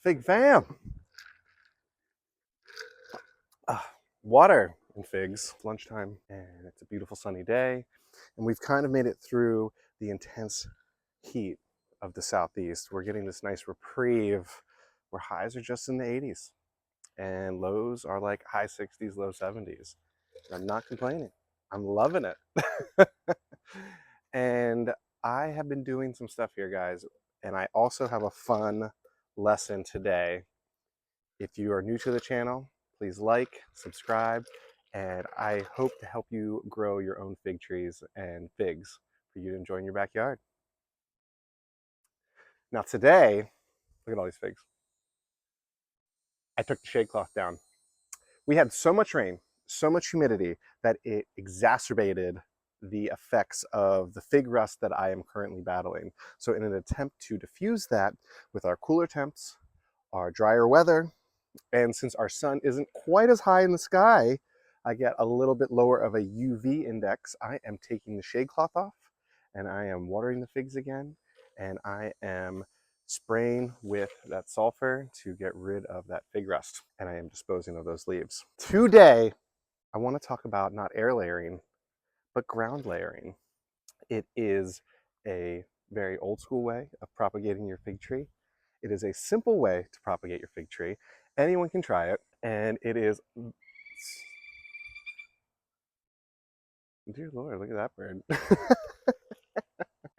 Fig fam. Water and figs. It's lunchtime and it's a beautiful sunny day. And we've kind of made it through the intense heat of the Southeast. We're getting this nice reprieve where highs are just in the 80s and lows are like high 60s, low 70s. I'm not complaining. I'm loving it. And I have been doing some stuff here, guys. And I also have a fun lesson today. If you are new to the channel, please like, subscribe, and I hope to help you grow your own fig trees and figs for you to enjoy in your backyard. Now today, look at all these figs. I took the shade cloth down. We had so much rain, so much humidity that it exacerbated the effects of the fig rust that I am currently battling. So in an attempt to diffuse that with our cooler temps, our drier weather, and since our sun isn't quite as high in the sky, I get a little bit lower of a UV index. I am taking the shade cloth off and I am watering the figs again. And I am spraying with that sulfur to get rid of that fig rust. And I am disposing of those leaves. Today, I want to talk about not air layering, but ground layering. It is a very old school way of propagating your fig tree. It is a simple way to propagate your fig tree. Anyone can try it, and it is, dear Lord, look at that bird.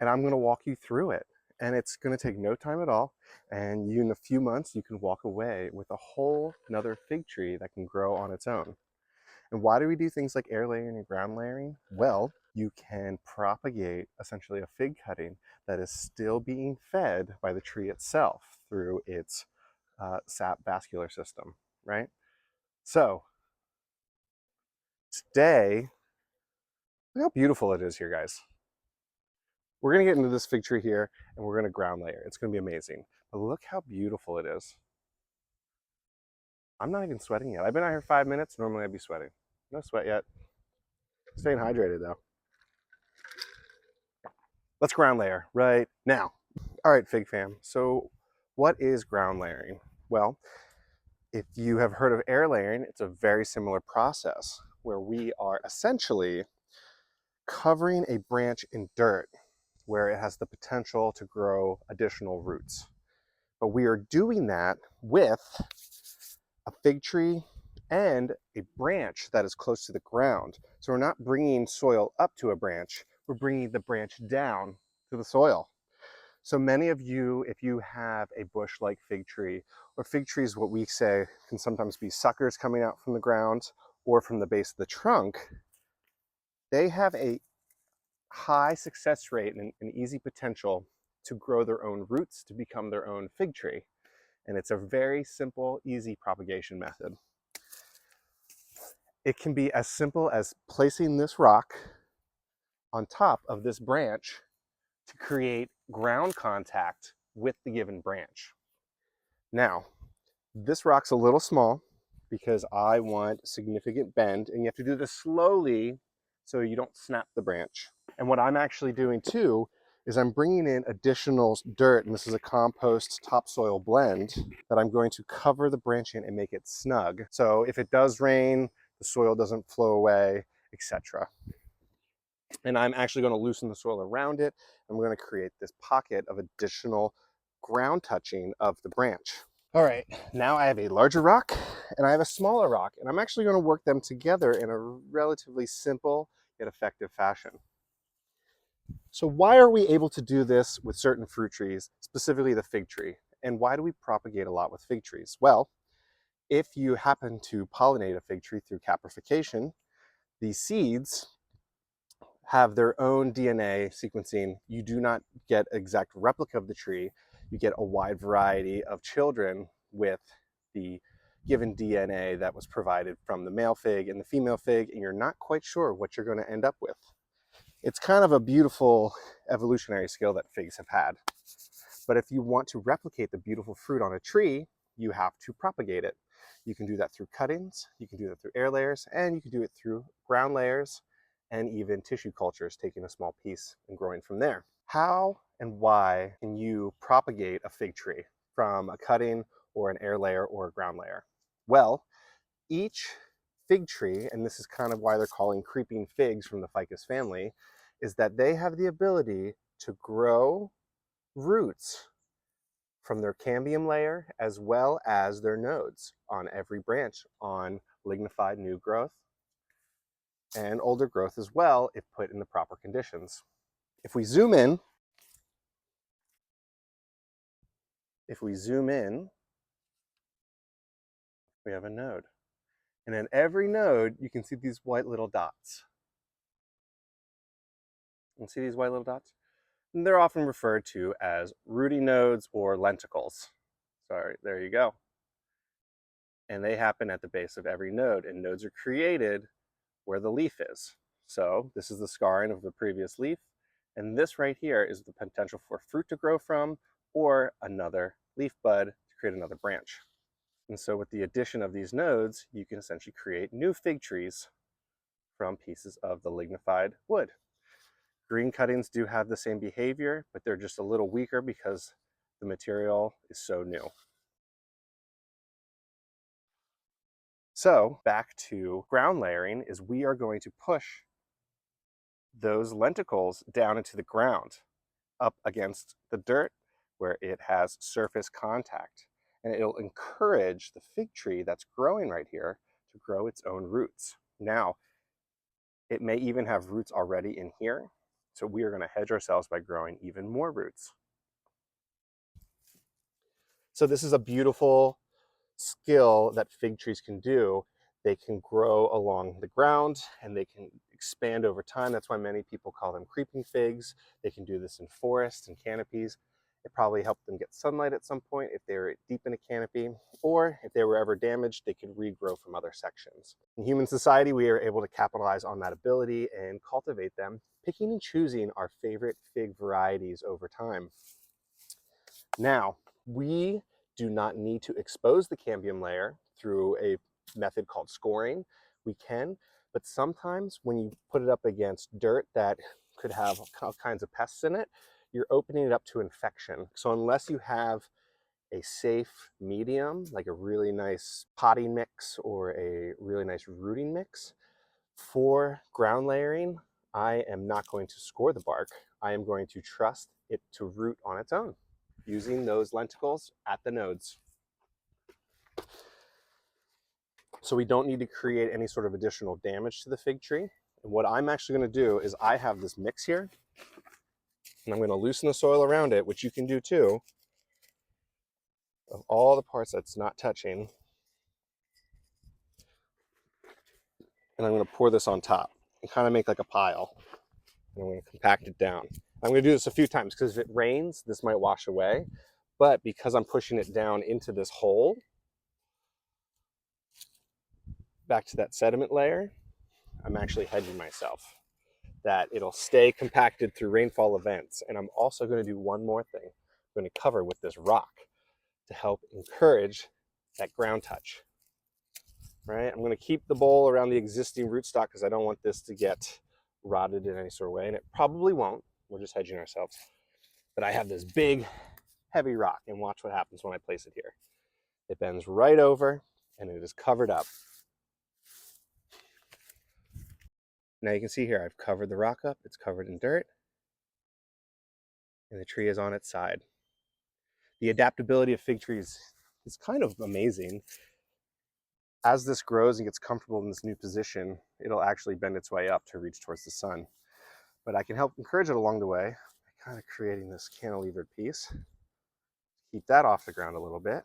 And I'm gonna walk you through it. And it's gonna take no time at all. And you, in a few months, you can walk away with a whole nother fig tree that can grow on its own. And why do we do things like air layering and ground layering? Well, you can propagate essentially a fig cutting that is still being fed by the tree itself through its sap vascular system, right? So today, look how beautiful it is here, guys. We're gonna get into this fig tree here and we're gonna ground layer. It's gonna be amazing. But look how beautiful it is. I'm not even sweating yet. I've been out here 5 minutes. Normally I'd be sweating. No sweat yet. Staying hydrated though. Let's ground layer right now. All right, fig fam. So what is ground layering? Well, if you have heard of air layering, it's a very similar process where we are essentially covering a branch in dirt where it has the potential to grow additional roots. But we are doing that with a fig tree and a branch that is close to the ground. So we're not bringing soil up to a branch, we're bringing the branch down to the soil. So many of you, if you have a bush like fig tree, or fig trees, what we say can sometimes be suckers coming out from the ground or from the base of the trunk, they have a high success rate and an easy potential to grow their own roots to become their own fig tree. And it's a very simple, easy propagation method. It can be as simple as placing this rock on top of this branch to create ground contact with the given branch. Now, this rock's a little small because I want significant bend, and you have to do this slowly so you don't snap the branch. And what I'm actually doing too is I'm bringing in additional dirt, and this is a compost topsoil blend that I'm going to cover the branch in and make it snug. So if it does rain, the soil doesn't flow away, etc. And I'm actually going to loosen the soil around it. I'm going to create this pocket of additional ground touching of the branch. All right, now I have a larger rock and I have a smaller rock, and I'm actually going to work them together in a relatively simple yet effective fashion. So why are we able to do this with certain fruit trees, specifically the fig tree? And why do we propagate a lot with fig trees? Well, if you happen to pollinate a fig tree through caprification, the seeds have their own DNA sequencing. You do not get an exact replica of the tree. You get a wide variety of children with the given DNA that was provided from the male fig and the female fig, and you're not quite sure what you're going to end up with. It's kind of a beautiful evolutionary skill that figs have had. But if you want to replicate the beautiful fruit on a tree, you have to propagate it. You can do that through cuttings, you can do that through air layers, and you can do it through ground layers and even tissue cultures, taking a small piece and growing from there. How and why can you propagate a fig tree from a cutting or an air layer or a ground layer? Well, each fig tree, and this is kind of why they're calling creeping figs from the ficus family, is that they have the ability to grow roots from their cambium layer as well as their nodes on every branch on lignified new growth and older growth as well if put in the proper conditions. If we zoom in, we have a node. And in every node, you can see these white little dots. You see these white little dots? And they're often referred to as rooty nodes or lenticles. Sorry, there you go. And they happen at the base of every node, and nodes are created where the leaf is. So this is the scarring of the previous leaf, and this right here is the potential for fruit to grow from or another leaf bud to create another branch. And so with the addition of these nodes, you can essentially create new fig trees from pieces of the lignified wood. Green cuttings do have the same behavior, but they're just a little weaker because the material is so new. So back to ground layering is we are going to push those lenticles down into the ground, up against the dirt where it has surface contact. And it'll encourage the fig tree that's growing right here to grow its own roots. Now, it may even have roots already in here, so we are going to hedge ourselves by growing even more roots. So this is a beautiful skill that fig trees can do. They can grow along the ground and they can expand over time. That's why many people call them creeping figs. They can do this in forests and canopies. It probably helped them get sunlight at some point if they were deep in a canopy, or if they were ever damaged, they could regrow from other sections. In human society, we are able to capitalize on that ability and cultivate them, picking and choosing our favorite fig varieties over time. Now, we do not need to expose the cambium layer through a method called scoring. We can, but sometimes when you put it up against dirt that could have all kinds of pests in it, you're opening it up to infection. So unless you have a safe medium, like a really nice potting mix or a really nice rooting mix, for ground layering, I am not going to score the bark. I am going to trust it to root on its own, using those lenticles at the nodes. So we don't need to create any sort of additional damage to the fig tree. And what I'm actually going to do is I have this mix here, and I'm going to loosen the soil around it, which you can do too, of all the parts that's not touching. And I'm going to pour this on top and kind of make like a pile. And I'm going to compact it down. I'm going to do this a few times because if it rains, this might wash away. But because I'm pushing it down into this hole, back to that sediment layer, I'm actually hedging myself that it'll stay compacted through rainfall events. And I'm also going to do one more thing. I'm going to cover with this rock to help encourage that ground touch. Right? I'm going to keep the bowl around the existing rootstock because I don't want this to get rotted in any sort of way, and it probably won't. We're just hedging ourselves. But I have this big, heavy rock, and watch what happens when I place it here. It bends right over, and it is covered up. Now you can see here, I've covered the rock up. It's covered in dirt, and the tree is on its side. The adaptability of fig trees is kind of amazing. As this grows and gets comfortable in this new position, it'll actually bend its way up to reach towards the sun. But I can help encourage it along the way by kind of creating this cantilevered piece. Keep that off the ground a little bit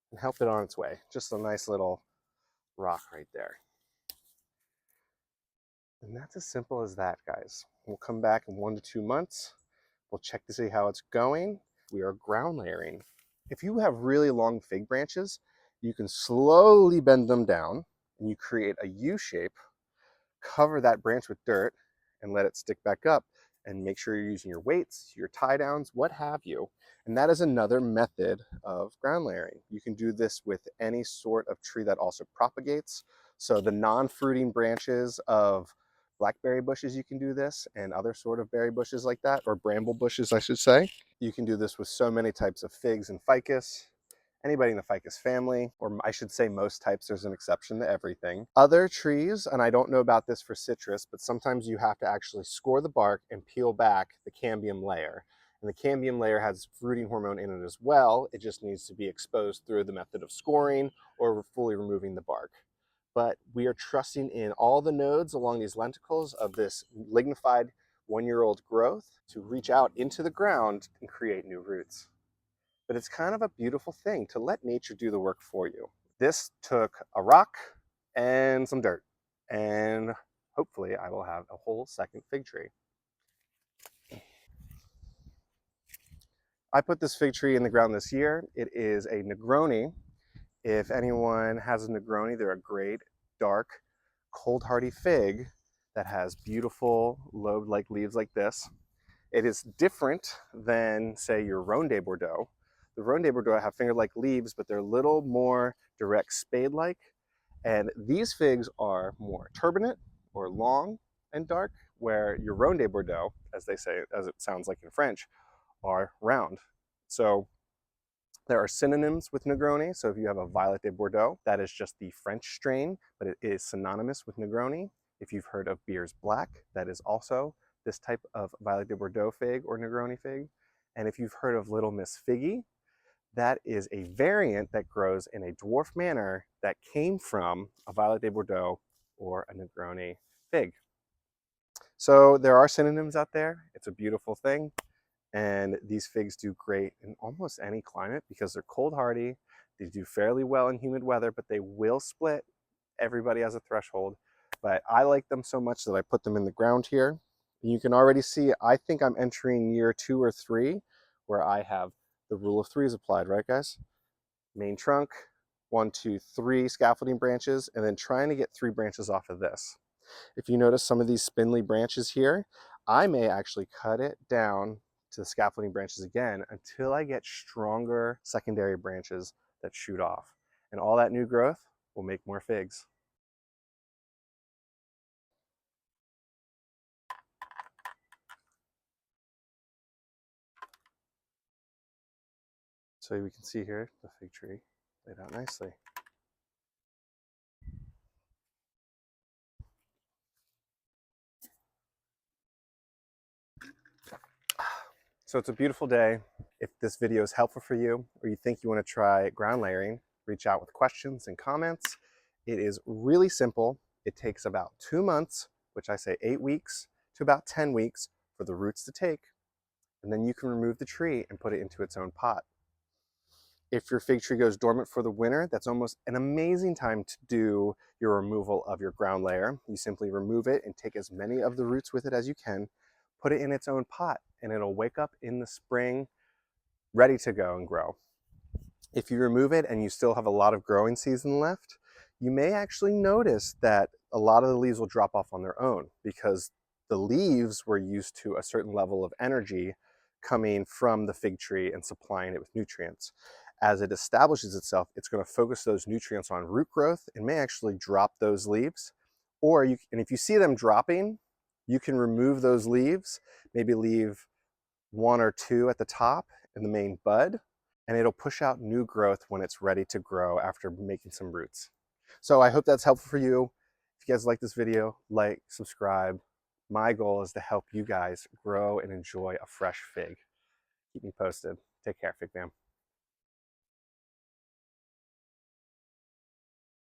and help it on its way. Just a nice little rock right there. And that's as simple as that, guys. We'll come back in 1 to 2 months. We'll check to see how it's going. We are ground layering. If you have really long fig branches, you can slowly bend them down and you create a U shape, cover that branch with dirt and let it stick back up, and make sure you're using your weights, your tie downs, what have you. And that is another method of ground layering. You can do this with any sort of tree that also propagates. So the non-fruiting branches of blackberry bushes, you can do this, and other sort of berry bushes like that, or bramble bushes, I should say. You can do this with so many types of figs and ficus, anybody in the ficus family, or I should say most types, there's an exception to everything. Other trees, and I don't know about this for citrus, but sometimes you have to actually score the bark and peel back the cambium layer. And the cambium layer has fruiting hormone in it as well. It just needs to be exposed through the method of scoring or fully removing the bark. But we are trusting in all the nodes along these lenticles of this lignified one-year-old growth to reach out into the ground and create new roots. But it's kind of a beautiful thing to let nature do the work for you. This took a rock and some dirt, and hopefully I will have a whole second fig tree. I put this fig tree in the ground this year. It is a Negroni. If anyone has a Negroni, they're a great, dark, cold hardy fig that has beautiful lobe-like leaves like this. It is different than, say, your Ronde Bordeaux. The Ronde Bordeaux have finger-like leaves, but they're a little more direct spade-like. And these figs are more turbinate or long and dark, where your Ronde Bordeaux, as they say, as it sounds like in French, are round. So there are synonyms with Negroni. So if you have a Violet de Bordeaux, that is just the French strain, but it is synonymous with Negroni. If you've heard of Beers Black, that is also this type of Violet de Bordeaux fig or Negroni fig. And if you've heard of Little Miss Figgy, that is a variant that grows in a dwarf manner that came from a Violet de Bordeaux or a Negroni fig. So there are synonyms out there. It's a beautiful thing. And these figs do great in almost any climate because they're cold hardy. They do fairly well in humid weather, but they will split. Everybody has a threshold. But I like them so much that I put them in the ground here. And you can already see, I think I'm entering year 2 or 3 where I have the rule of threes applied, right guys? Main trunk, 1, 2, 3 scaffolding branches, and then trying to get 3 branches off of this. If you notice some of these spindly branches here, I may actually cut it down to the scaffolding branches again until I get stronger secondary branches that shoot off. And all that new growth will make more figs. So we can see here the fig tree laid out nicely. So it's a beautiful day. If this video is helpful for you or you think you want to try ground layering, reach out with questions and comments. It is really simple. It takes about 2 months, which I say 8 weeks, to about 10 weeks for the roots to take. And then you can remove the tree and put it into its own pot. If your fig tree goes dormant for the winter, that's almost an amazing time to do your removal of your ground layer. You simply remove it and take as many of the roots with it as you can, put it in its own pot, and it'll wake up in the spring ready to go and grow. If you remove it and you still have a lot of growing season left, you may actually notice that a lot of the leaves will drop off on their own because the leaves were used to a certain level of energy coming from the fig tree and supplying it with nutrients. As it establishes itself, it's going to focus those nutrients on root growth and may actually drop those leaves. And if you see them dropping, you can remove those leaves, maybe leave 1 or 2 at the top in the main bud, and it'll push out new growth when it's ready to grow after making some roots. So I hope that's helpful for you. If you guys like this video, like, subscribe. My goal is to help you guys grow and enjoy a fresh fig. Keep me posted. Take care, Fig Fam.